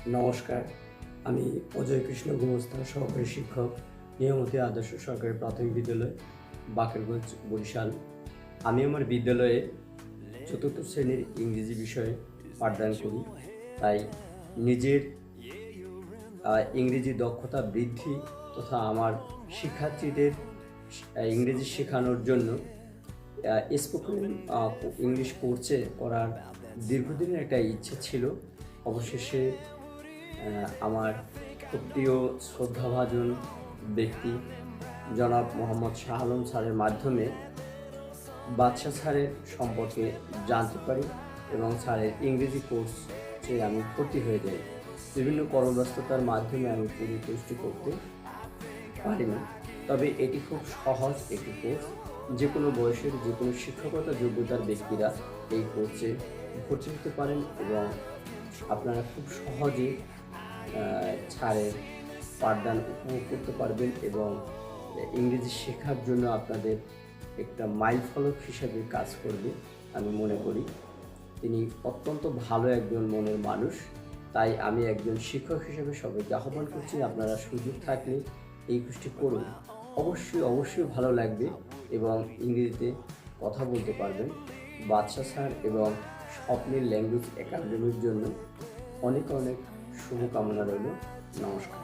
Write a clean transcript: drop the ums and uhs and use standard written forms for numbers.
নমস্কার, আমি অজয় কৃষ্ণ গোমস্তা, সহকারী শিক্ষক, নিয়মতি আদর্শ সরকারি প্রাথমিক বিদ্যালয়, বাকেরগঞ্জ, বরিশাল। আমি আমার বিদ্যালয়ে চতুর্থ শ্রেণীর ইংরেজি বিষয়ে পাঠদান করি। তাই নিজের ইংরেজি দক্ষতা বৃদ্ধি তথা আমার শিক্ষার্থীদের ইংরেজি শেখানোর জন্য স্পোকেন ইংলিশ কোর্সে করার দীর্ঘদিনের একটা ইচ্ছে ছিল। অবশেষে আমার খুব প্রিয় শ্রদ্ধাভাজন ব্যক্তি জনাব মোহাম্মদ শাহ আলম স্যারের মাধ্যমে বাদশা স্যারের সম্পর্কে জানতে পারি এবং স্যারের ইংরেজি কোর্সে আমি ভর্তি হয়ে যাই। বিভিন্ন কর্মব্যস্ততার মাধ্যমে আমি পুরো কোর্সটি করতে পারিনি, তবে এটি খুব সহজ একটি কোর্স। যে কোনো বয়সের যে কোনো শিক্ষকতা যোগ্যতার ব্যক্তিরা এই কোর্সে ভর্তি হতে পারেন এবং আপনারা খুব সহজে ছাড়ের পাঠদান উপভোগ করতে পারবেন এবং ইংরেজি শেখার জন্য আপনাদের একটা মাইল ফলক হিসেবে কাজ করবে আমি মনে করি। তিনি অত্যন্ত ভালো একজন মনের মানুষ, তাই আমি একজন শিক্ষক হিসেবে সবাইকে আহ্বান করছি, আপনারা সুযোগ থাকলে এই কোর্সটি করুন। অবশ্যই ভালো লাগবে এবং ইংরেজিতে কথা বলতে পারবেন। বাদশা স্যার এবং স্বপ্নের ল্যাঙ্গুয়েজ একাডেমির জন্য অনেক শুভকামনা রইল। নমস্কার।